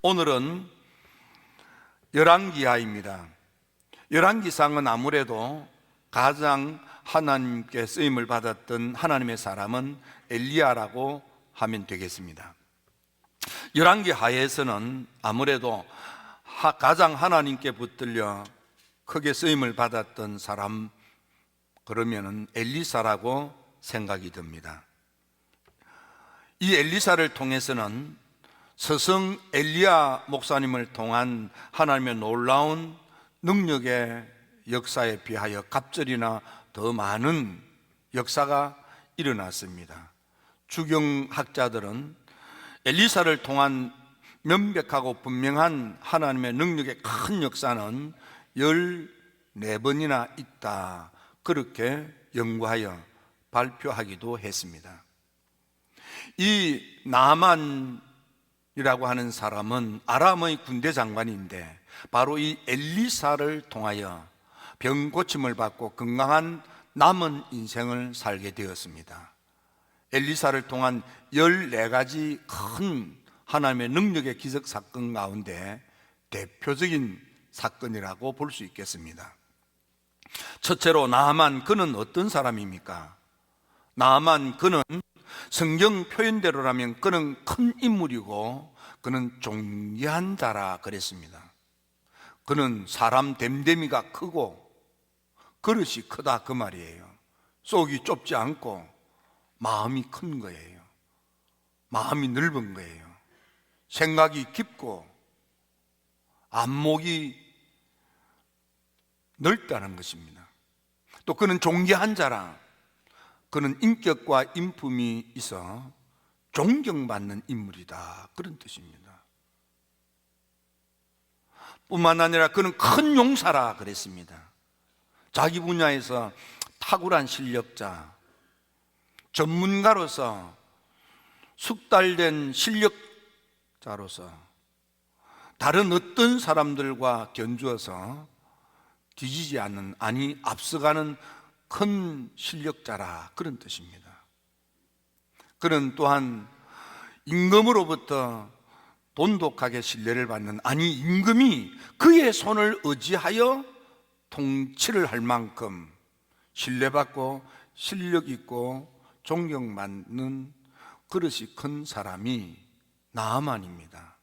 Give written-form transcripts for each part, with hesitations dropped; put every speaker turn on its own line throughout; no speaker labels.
오늘은 열왕기하입니다. 열왕기상은 아무래도 가장 하나님께 쓰임을 받았던 하나님의 사람은 엘리야라고 하면 되겠습니다. 열왕기하에서는 아무래도 가장 하나님께 붙들려 크게 쓰임을 받았던 사람, 그러면은 엘리사라고 생각이 듭니다. 이 엘리사를 통해서는 스승 엘리야 목사님을 통한 하나님의 놀라운 능력의 역사에 비하여 갑절이나 더 많은 역사가 일어났습니다. 주경학자들은 엘리사를 통한 명백하고 분명한 하나님의 능력의 큰 역사는 14번이나 있다, 그렇게 연구하여 발표하기도 했습니다. 이 나만이라고 하는 사람은 아람의 군대 장관인데 바로 이 엘리사를 통하여 병 고침을 받고 건강한 남은 인생을 살게 되었습니다. 엘리사를 통한 14가지 큰 하나님의 능력의 기적 사건 가운데 대표적인 사건이라고 볼 수 있겠습니다. 첫째로 나아만, 그는 어떤 사람입니까? 나아만, 그는 성경 표현대로라면 그는 큰 인물이고 그는 존귀한 자라 그랬습니다. 그는 사람 됨됨이가 크고 그릇이 크다, 그 말이에요. 속이 좁지 않고 마음이 큰 거예요. 마음이 넓은 거예요. 생각이 깊고 안목이 넓다는 것입니다. 또 그는 존귀한 자라, 그는 인격과 인품이 있어 존경받는 인물이다, 그런 뜻입니다. 뿐만 아니라 그는 큰 용사라 그랬습니다. 자기 분야에서 탁월한 실력자, 전문가로서 숙달된 실력자로서 다른 어떤 사람들과 견주어서 뒤지지 않는, 아니 앞서가는 큰 실력자라, 그런 뜻입니다. 그는 또한 임금으로부터 돈독하게 신뢰를 받는, 아니 임금이 그의 손을 의지하여 통치를 할 만큼 신뢰받고 실력 있고 존경받는 그릇이 큰 사람이 나아만입니다.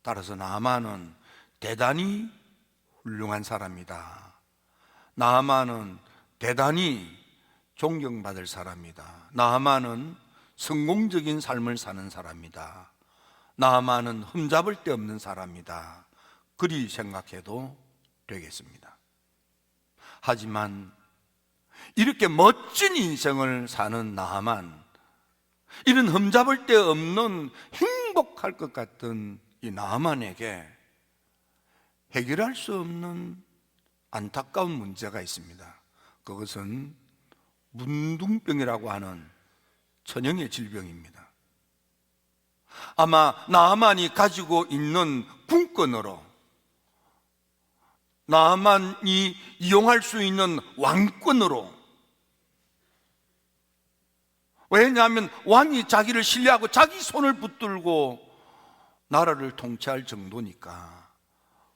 따라서 나아만은 대단히 훌륭한 사람이다. 나아만은 대단히 존경받을 사람이다. 나아만은 성공적인 삶을 사는 사람이다. 나아만은 흠잡을 데 없는 사람이다, 그리 생각해도 되겠습니다. 하지만 이렇게 멋진 인생을 사는 나아만, 이런 흠잡을 데 없는 행복할 것 같은 이 나아만에게 해결할 수 없는 안타까운 문제가 있습니다. 그것은 문둥병이라고 하는 천형의 질병입니다. 아마 나아만이 가지고 있는 군권으로, 나아만이 이용할 수 있는 왕권으로, 왜냐하면 왕이 자기를 신뢰하고 자기 손을 붙들고 나라를 통치할 정도니까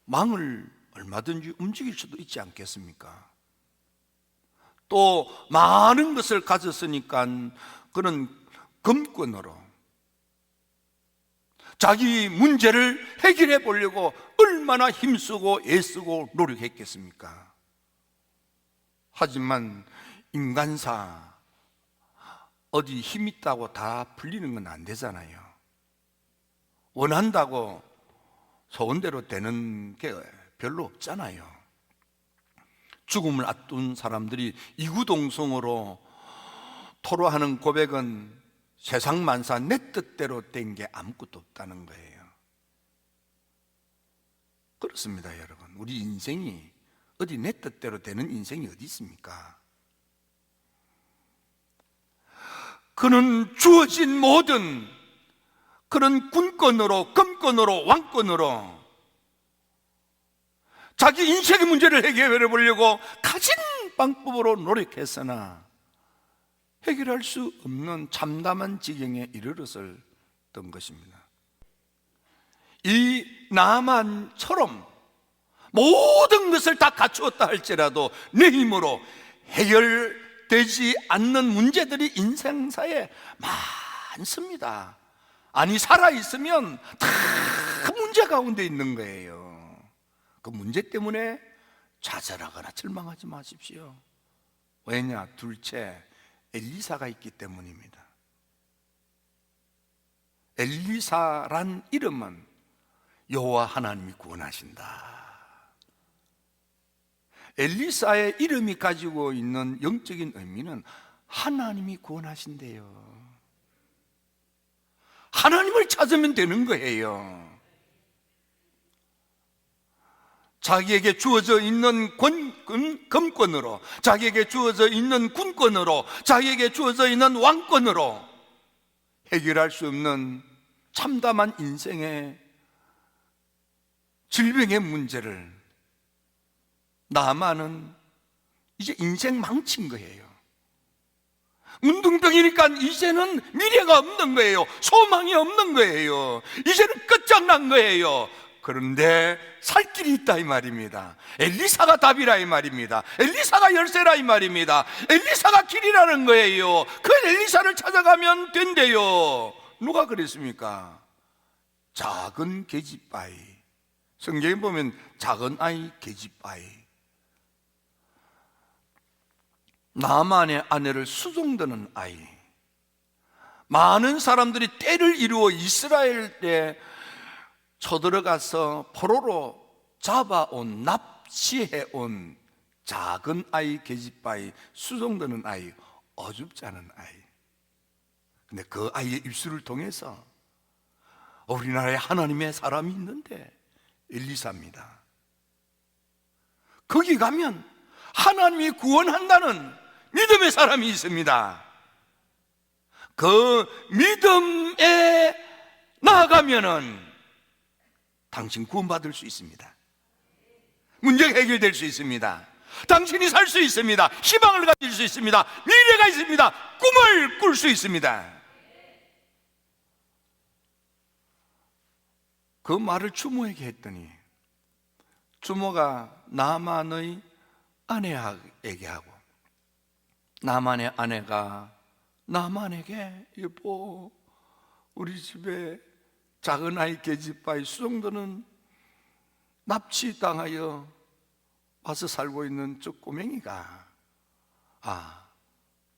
왕을 얼마든지 움직일 수도 있지 않겠습니까? 또 많은 것을 가졌으니까 그는 금권으로 자기 문제를 해결해 보려고 얼마나 힘쓰고 애쓰고 노력했겠습니까? 하지만 인간사 어디 힘 있다고 다 풀리는 건 안 되잖아요. 원한다고 소원대로 되는 게 별로 없잖아요. 죽음을 앞둔 사람들이 이구동성으로 토로하는 고백은 세상 만사 내 뜻대로 된 게 아무것도 없다는 거예요. 그렇습니다, 여러분. 우리 인생이 어디 내 뜻대로 되는 인생이 어디 있습니까? 그는 주어진 모든 그런 군권으로, 금권으로, 왕권으로 자기 인생의 문제를 해결해 보려고 가진 방법으로 노력했으나 해결할 수 없는 참담한 지경에 이르렀던 것입니다. 이 나만처럼 모든 것을 다 갖추었다 할지라도 내 힘으로 해결되지 않는 문제들이 인생사에 많습니다. 아니, 살아있으면 다 문제 가운데 있는 거예요. 그 문제 때문에 좌절하거나 절망하지 마십시오. 왜냐? 둘째, 엘리사가 있기 때문입니다. 엘리사란 이름은 여호와 하나님이 구원하신다. 엘리사의 이름이 가지고 있는 영적인 의미는 하나님이 구원하신대요. 하나님을 찾으면 되는 거예요. 자기에게 주어져 있는 검권으로, 자기에게 주어져 있는 군권으로, 자기에게 주어져 있는 왕권으로 해결할 수 없는 참담한 인생의 질병의 문제를 나만은 이제 인생 망친 거예요. 문둥병이니까 이제는 미래가 없는 거예요. 소망이 없는 거예요. 이제는 끝장난 거예요. 그런데 살 길이 있다 이 말입니다. 엘리사가 답이라 이 말입니다. 엘리사가 열쇠라 이 말입니다. 엘리사가 길이라는 거예요. 그 엘리사를 찾아가면 된대요. 누가 그랬습니까? 작은 계집아이. 성경에 보면 작은 아이, 계집아이. 나만의 아내를 수종드는 아이. 많은 사람들이 때를 이루어 이스라엘에 쳐들어가서 포로로 잡아온, 납치해온 작은 아이, 계집아이, 수종드는 아이, 어줍지 않은 아이. 근데 그 아이의 입술을 통해서 우리나라에 하나님의 사람이 있는데 엘리사입니다. 거기 가면 하나님이 구원한다는 믿음의 사람이 있습니다. 그 믿음에 나아가면은 당신 구원받을 수 있습니다. 문제가 해결될 수 있습니다. 당신이 살 수 있습니다. 희망을 가질 수 있습니다. 미래가 있습니다. 꿈을 꿀 수 있습니다. 그 말을 주모에게 했더니 주모가 나만의 아내에게 하고, 나만의 아내가 나만에게, 여보, 우리 집에 작은 아이 계집아이 수종드는 납치당하여 와서 살고 있는 저 꼬맹이가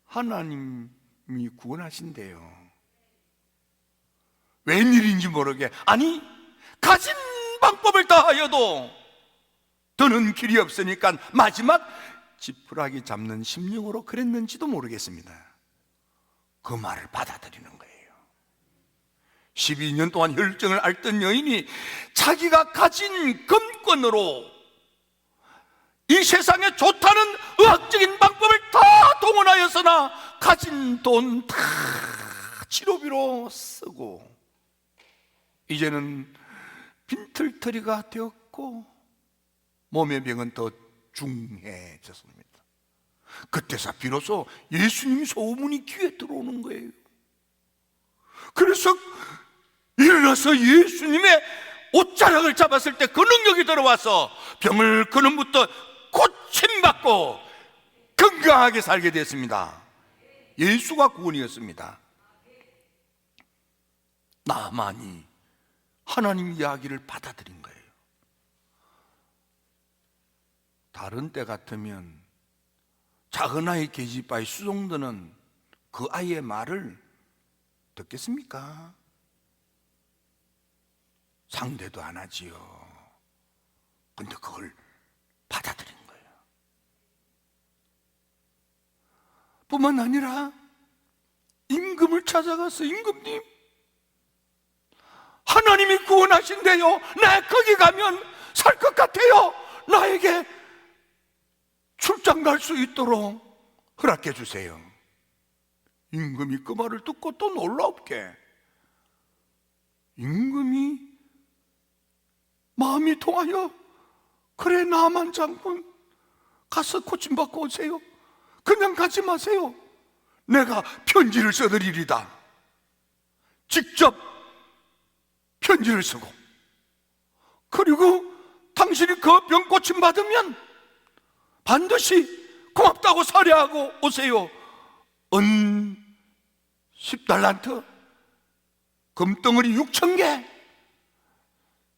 하나님이 구원하신대요. 웬일인지 모르게, 아니 가진 방법을 다하여도 더는 길이 없으니까 마지막 지푸라기 잡는 심령으로 그랬는지도 모르겠습니다. 그 말을 받아들이는 거예요. 12년 동안 혈증을 앓던 여인이 자기가 가진 검권으로 이 세상에 좋다는 의학적인 방법을 다 동원하였으나 가진 돈 다 치료비로 쓰고 이제는 빈털터리가 되었고 몸의 병은 더 중해졌습니다. 그때서 비로소 예수님 소문이 귀에 들어오는 거예요. 그래서 일어나서 예수님의 옷자락을 잡았을 때 그 능력이 들어와서 병을 그놈부터 고침받고 건강하게 살게 됐습니다. 예수가 구원이었습니다. 나만이 하나님 이야기를 받아들인 거예요. 다른 때 같으면 작은 아이 계집아이 수종드는 그 아이의 말을 듣겠습니까? 상대도 안 하지요. 근데 그걸 받아들인 거예요. 뿐만 아니라 임금을 찾아가서, 임금님, 하나님이 구원하신대요. 나 거기 가면 살 것 같아요. 나에게 출장 갈 수 있도록 허락해 주세요. 임금이 그 말을 듣고 또 놀랍게 임금이 마음이 통하여, 그래 나만 장군 가서 고침받고 오세요. 그냥 가지 마세요. 내가 편지를 써드리리다. 직접 편지를 쓰고 그리고 당신이 그 병 고침 받으면 반드시 고맙다고 사례하고 오세요. 은 10달란트, 금덩어리 6,000개,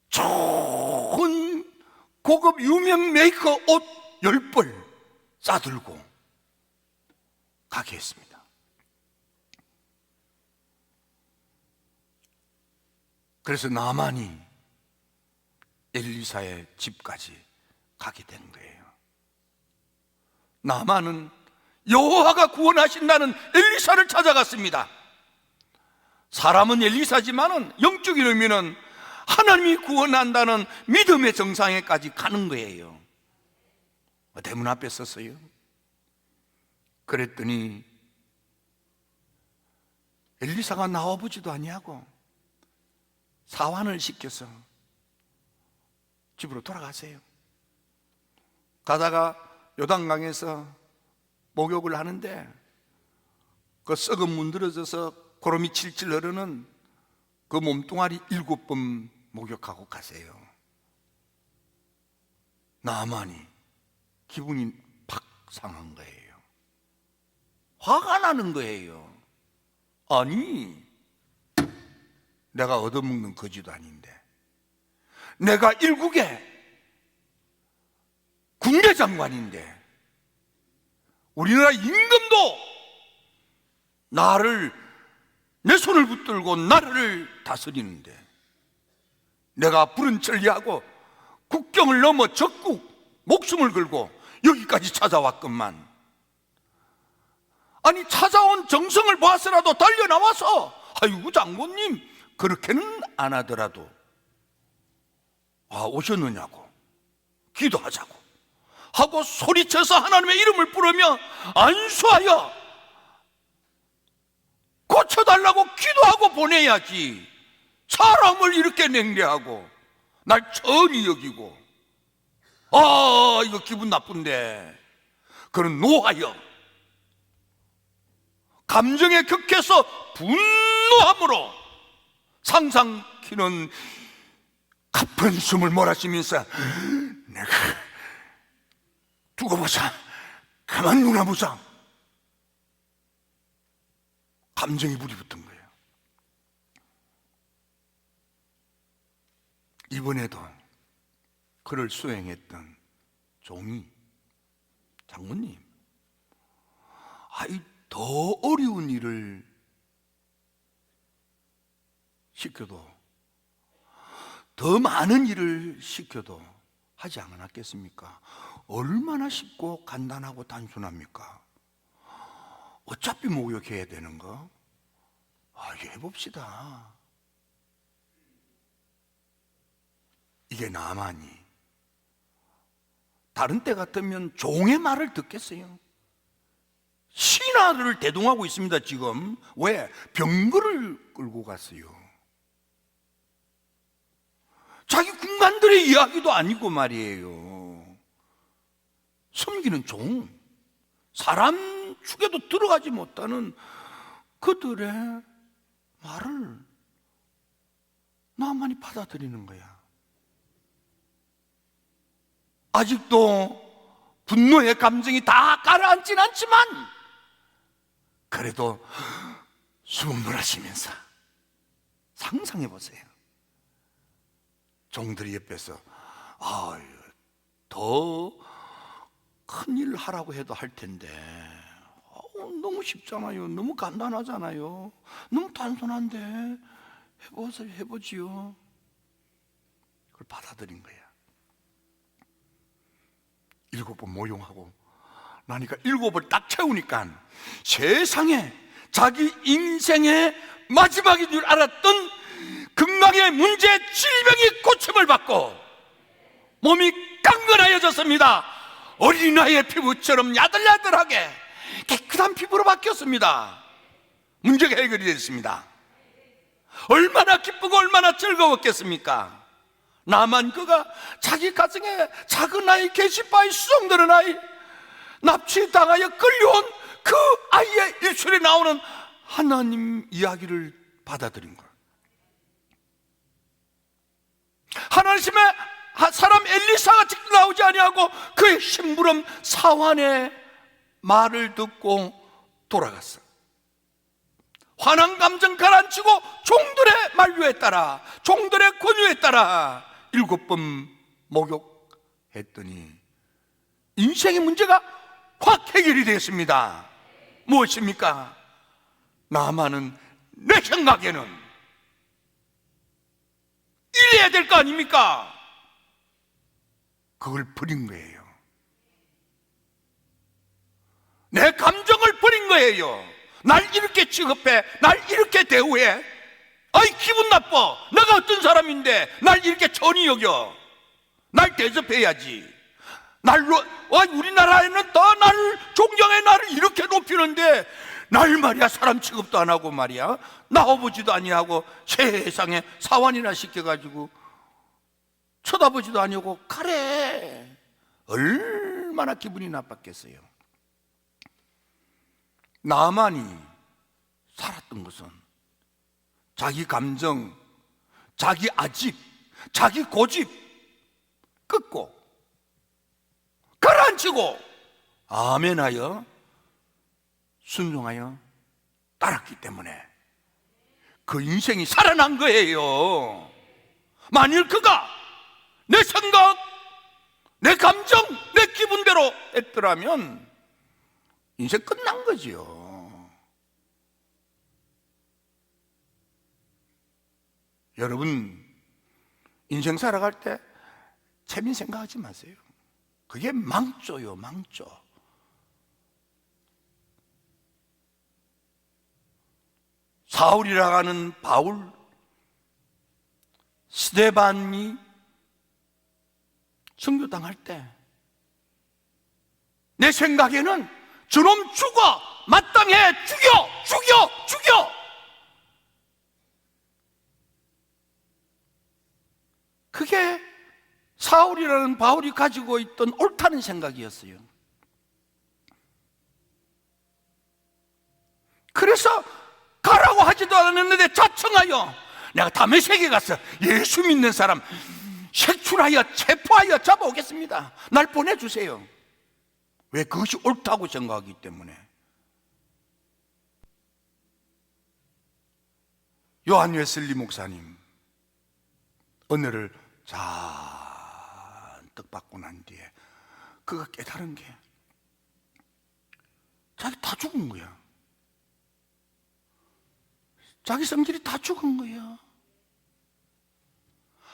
좋은 고급 유명 메이커 옷 10벌 싸들고 가게 했습니다. 그래서 나만이 엘리사의 집까지 가게 된 거예요. 나만은 여호와가 구원하신다는 엘리사를 찾아갔습니다. 사람은 엘리사지만은 영적인 의미는 하나님이 구원한다는 믿음의 정상에까지 가는 거예요. 대문 앞에 섰어요. 그랬더니 엘리사가 나와보지도 아니하고 사환을 시켜서 집으로 돌아가세요. 가다가 요단강에서 목욕을 하는데 그 썩은 문드러져서 고름이 칠칠 흐르는 그 몸뚱아리 7번 목욕하고 가세요. 나만이 기분이 팍 상한 거예요. 화가 나는 거예요. 아니, 내가 얻어먹는 거지도 아닌데, 내가 일국의 군대 장관인데, 우리나라 임금도 나를, 내 손을 붙들고 나라를 다스리는데, 내가 부른 천리하고 국경을 넘어 적국 목숨을 걸고 여기까지 찾아왔건만, 아니 찾아온 정성을 봐서라도 달려나와서 아이고 장군님 그렇게는 안 하더라도 오셨느냐고 기도하자고 하고 소리쳐서 하나님의 이름을 부르며 안수하여 고쳐달라고 기도하고 보내야지, 사람을 이렇게 냉대하고 날 천히 여기고 이거 기분 나쁜데, 그런 노하여 감정에 격해서 분노함으로 상상키는 가쁜 숨을 몰아쉬면서 내가 두고 보자, 가만 놔보자, 감정이 불이 붙은 거예요. 이번에도 그를 수행했던 종이 장모님, 더 어려운 일을 시켜도, 더 많은 일을 시켜도 하지 않았겠습니까? 얼마나 쉽고 간단하고 단순합니까? 어차피 목욕해야 되는 거 해봅시다. 이게 나만이 다른 때 같으면 종의 말을 듣겠어요? 신하를 대동하고 있습니다 지금. 왜? 병거를 끌고 갔어요. 자기 군관들의 이야기도 아니고 말이에요. 섬기는 종, 사람 축에도 들어가지 못하는 그들의 말을 나만이 받아들이는 거야. 아직도 분노의 감정이 다 가라앉진 않지만 그래도 숨을 마시면서 상상해 보세요. 종들이 옆에서 더 큰 일 하라고 해도 할 텐데 너무 쉽잖아요, 너무 간단하잖아요, 너무 단순한데 해보지요. 그걸 받아들인 거야. 7번 모용하고 나니까 7번 딱 채우니까 세상에 자기 인생의 마지막인 줄 알았던 건강의 문제, 질병이 고침을 받고 몸이 깡그라여졌습니다. 어린아이의 피부처럼 야들야들하게 깨끗한 피부로 바뀌었습니다. 문제가 해결이 됐습니다. 얼마나 기쁘고 얼마나 즐거웠겠습니까? 나만 그가 자기 가정에 작은 아이, 계시바에 수정되는 아이, 납치당하여 끌려온 그 아이의 일출에 나오는 하나님 이야기를 받아들인 거예요. 하나님의 사람 엘리사가 직접 나오지 아니하고 그의 심부름 사환의 말을 듣고 돌아갔어. 화난 감정 가라앉히고 종들의 만류에 따라, 종들의 권유에 따라 7번 목욕했더니 인생의 문제가 확 해결이 되었습니다. 무엇입니까? 나만은 내 생각에는 이래야 될 거 아닙니까? 그걸 버린 거예요. 내 감정을 버린 거예요. 날 이렇게 취급해, 날 이렇게 대우해. 아이 기분 나빠. 내가 어떤 사람인데 날 이렇게 천히 여겨. 날 대접해야지. 우리나라에는 더 나를 존경해, 나를 이렇게 높이는데 날 말이야 사람 취급도 안 하고 말이야 나와보지도 아니하고 세상에 사환이나 시켜가지고 쳐다보지도 아니하고 가래. 얼마나 기분이 나빴겠어요. 나만이 살았던 것은 자기 감정, 자기 아집, 자기 고집 끊고 가라앉히고 아멘하여 순종하여 따랐기 때문에 그 인생이 살아난 거예요. 만일 그가 내 생각, 내 감정, 내 기분대로 했더라면 인생 끝난 거지요. 여러분, 인생 살아갈 때 재미 생각하지 마세요. 그게 망조요, 망조. 사울이라고 하는 바울, 스데반이 순교당할 때 내 생각에는 저놈 죽어, 마땅해, 죽여. 그게 사울이라는 바울이 가지고 있던 옳다는 생각이었어요. 그래서 가라고 하지도 않았는데 자청하여 내가 다메섹에 가서 예수 믿는 사람 색출하여 체포하여 잡아오겠습니다. 날 보내주세요. 왜? 그것이 옳다고 생각하기 때문에. 요한 웨슬리 목사님 은혜를 잔뜩 받고 난 뒤에 그가 깨달은 게 자기 다 죽은 거야. 자기 성질이 다 죽은 거야.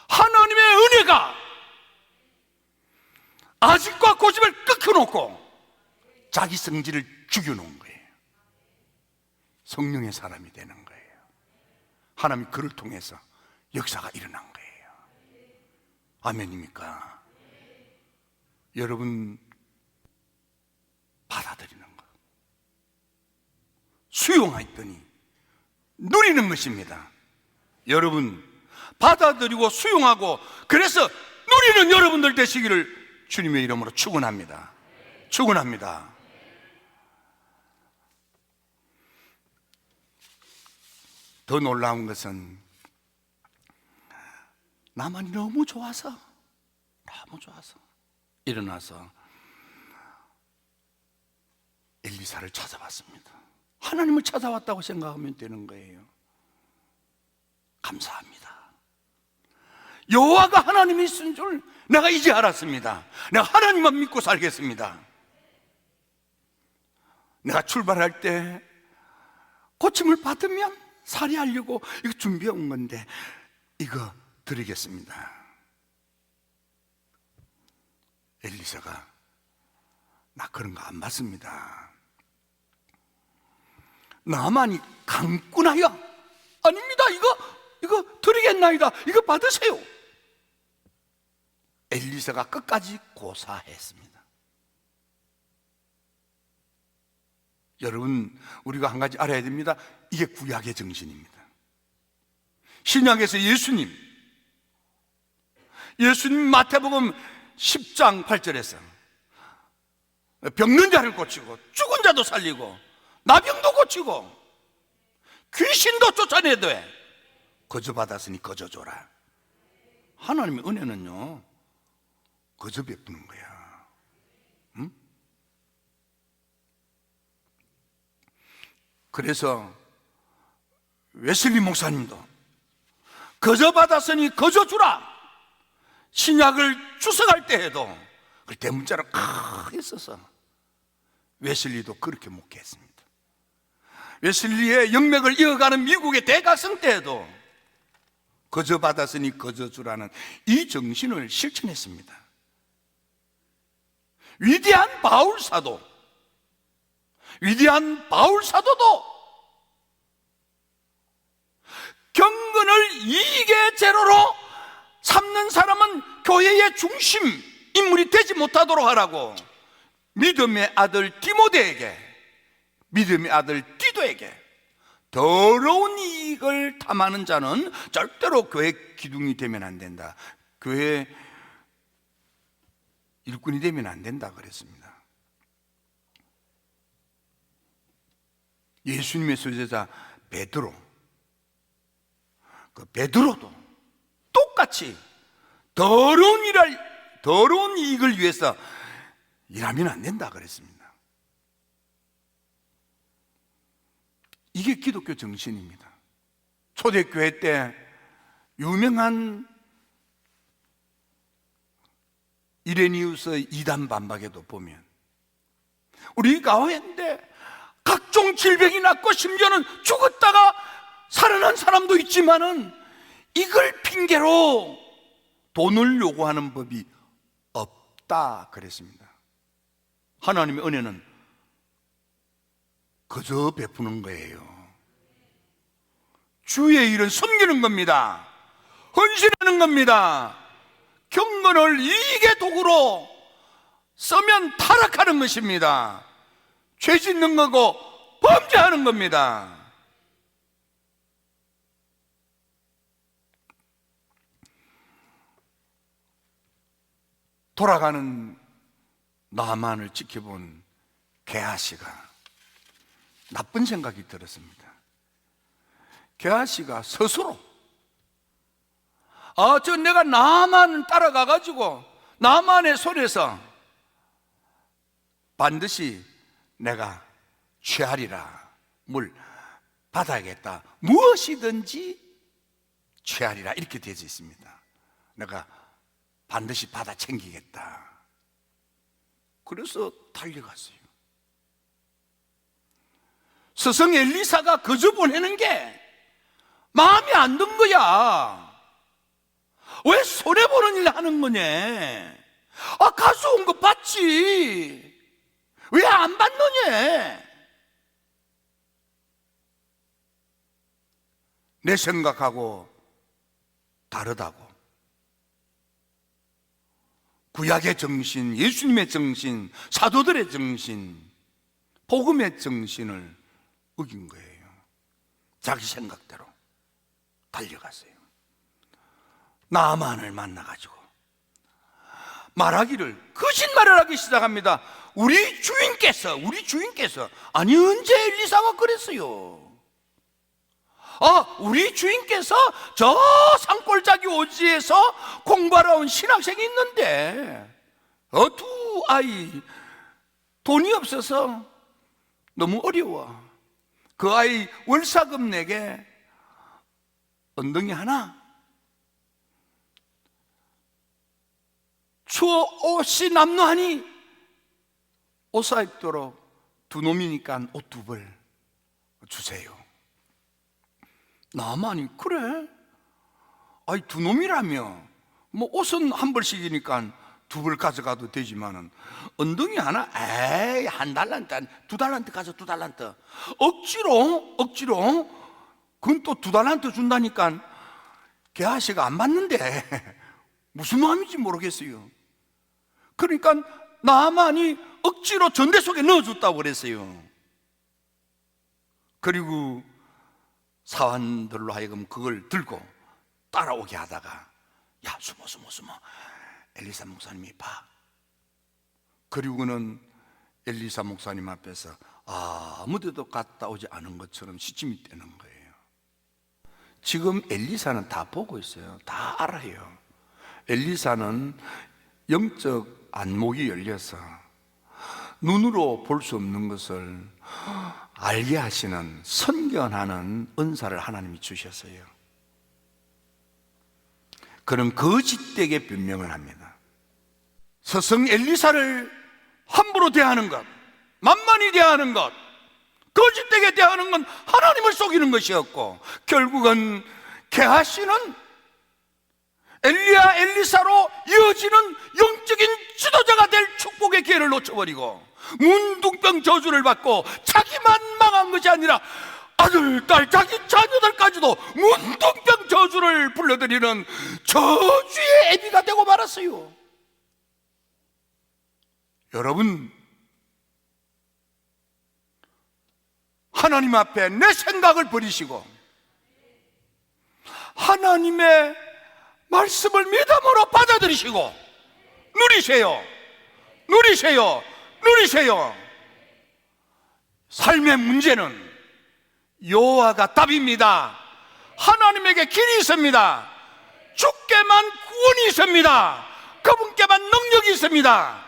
하나님의 은혜가 아직과 고집을 꺾어놓고 자기 성질을 죽여놓은 거예요. 성령의 사람이 되는 거예요. 하나님이 그를 통해서 역사가 일어난 거예요. 아멘입니까? 여러분, 받아들이는 것, 수용했더니 누리는 것입니다. 여러분, 받아들이고 수용하고 그래서 누리는 여러분들 되시기를 주님의 이름으로 축원합니다. 축원합니다. 더 놀라운 것은 나만이 너무 좋아서 일어나서 엘리사를 찾아왔습니다. 하나님을 찾아왔다고 생각하면 되는 거예요. 감사합니다. 여호와가 하나님이 있은 줄 내가 이제 알았습니다. 내가 하나님만 믿고 살겠습니다. 내가 출발할 때 고침을 받으면 살이하려고 이거 준비해 온 건데 이거 드리겠습니다. 엘리사가 나 그런 거 안 받습니다. 나만이 강꾼하여 아닙니다. 이거 드리겠나이다. 이거 받으세요. 엘리사가 끝까지 고사했습니다. 여러분, 우리가 한 가지 알아야 됩니다. 이게 구약의 정신입니다. 신약에서 예수님 마태복음 10장 8절에서 병든 자를 고치고 죽은 자도 살리고 나병도 고치고 귀신도 쫓아내되 거저 받았으니 거저 줘라. 하나님의 은혜는요 거저 베푸는 거야. 응? 그래서 웨슬리 목사님도 거저 받았으니 거저 주라, 신약을 주석할 때에도 그 대문자로 크게 써서 웨슬리도 그렇게 목회했습니다. 웨슬리의 영맥을 이어가는 미국의 대각성 때에도 거저 받았으니 거저 주라는 이 정신을 실천했습니다. 위대한 바울 사도도 경건을 이익의 재료로 삼는 사람은 교회의 중심 인물이 되지 못하도록 하라고 믿음의 아들 디모데에게, 믿음의 아들 디도에게 더러운 이익을 탐하는 자는 절대로 교회 기둥이 되면 안 된다, 교회 일꾼이 되면 안 된다 그랬습니다. 예수님의 소제자 베드로도 똑같이 더러운 이익을 위해서 일하면 안 된다 그랬습니다. 이게 기독교 정신입니다. 초대교회 때 유명한 이레니우스의 이단 반박에도 보면 우리 가운데 각종 질병이 났고 심지어는 죽었다가 살아난 사람도 있지만은 이걸 핑계로 돈을 요구하는 법이 없다 그랬습니다. 하나님의 은혜는 거저 베푸는 거예요. 주의 일은 섬기는 겁니다. 헌신하는 겁니다. 경건을 이익의 도구로 쓰면 타락하는 것입니다. 죄 짓는 거고 범죄하는 겁니다. 돌아가는 나만을 지켜본 게하시가 나쁜 생각이 들었습니다. 게하시가 스스로 내가 나만 따라가가지고 나만의 손에서 반드시 내가 취하리라, 뭘 받아야겠다, 무엇이든지 취하리라 이렇게 되어 있습니다. 내가 반드시 받아 챙기겠다. 그래서 달려갔어요. 스승 엘리사가 거저 보내는 게 마음에 안 든 거야. 왜 손해보는 일 하는 거냐? 가져온 거 받지. 왜 안 받느냐? 내 생각하고 다르다고. 구약의 정신, 예수님의 정신, 사도들의 정신, 복음의 정신을 어긴 거예요. 자기 생각대로 달려갔어요. 나만을 만나가지고 말하기를, 거짓말을 하기 시작합니다. 우리 주인께서 아니 언제 엘리사가 그랬어요? 우리 주인께서 저 산골짜기 오지에서 공부하러 온 신학생이 있는데 두 아이 돈이 없어서 너무 어려워. 그 아이 월사금 내게 엉덩이 하나, 추워 옷이 남노하니 옷 사 입도록 두 놈이니까 옷 두 벌 주세요. 나만이 그래? 두 놈이라며 뭐 옷은 한 벌씩이니까 두 벌 가져가도 되지만은 엉덩이 하나, 한 달란트, 두 달란트 가져, 두 달란트. 억지로 그건 또 두 달란트 준다니까 게하시가 안 받는데 무슨 마음인지 모르겠어요. 그러니까 나만이 억지로 전대 속에 넣어줬다고 그랬어요. 그리고 사환들로 하여금 그걸 들고 따라오게 하다가, 야, 숨어 엘리사 목사님이 봐. 그리고는 엘리사 목사님 앞에서 아무데도 갔다 오지 않은 것처럼 시침이 떼는 거예요. 지금 엘리사는 다 보고 있어요. 다 알아요. 엘리사는 영적 안목이 열려서 눈으로 볼 수 없는 것을 알게 하시는, 선견하는 은사를 하나님이 주셨어요. 그는 거짓되게 변명을 합니다. 스승 엘리사를 함부로 대하는 것, 만만히 대하는 것, 거짓되게 대하는 건 하나님을 속이는 것이었고, 결국은 게하시는 엘리야 엘리사로 이어지는 영적인 지도자가 될 축복의 기회를 놓쳐버리고 문둥병 저주를 받고 자기만 망한 것이 아니라 아들, 딸, 자기 자녀들까지도 문둥병 저주를 불러들이는 저주의 애비가 되고 말았어요. 여러분, 하나님 앞에 내 생각을 버리시고 하나님의 말씀을 믿음으로 받아들이시고 누리세요. 누리세요. 누리세요. 삶의 문제는 여호와가 답입니다. 하나님에게 길이 있습니다. 주께만 구원이 있습니다. 그분께만 능력이 있습니다.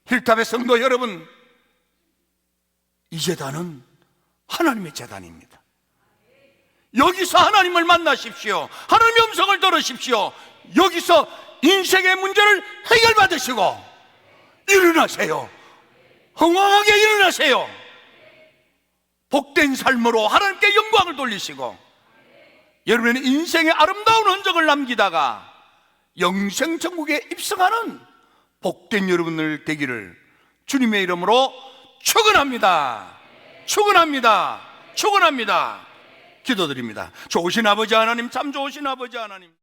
힐탑의 성도 여러분, 이 제단은 하나님의 제단입니다. 여기서 하나님을 만나십시오. 하나님의 음성을 들으십시오. 여기서 인생의 문제를 해결받으시고 일어나세요. 흥왕하게 일어나세요. 복된 삶으로 하나님께 영광을 돌리시고 여러분의 인생의 아름다운 흔적을 남기다가 영생 천국에 입성하는 복된 여러분들 되기를 주님의 이름으로 축원합니다. 축원합니다. 축원합니다. 기도드립니다. 좋으신 아버지 하나님, 참 좋으신 아버지 하나님,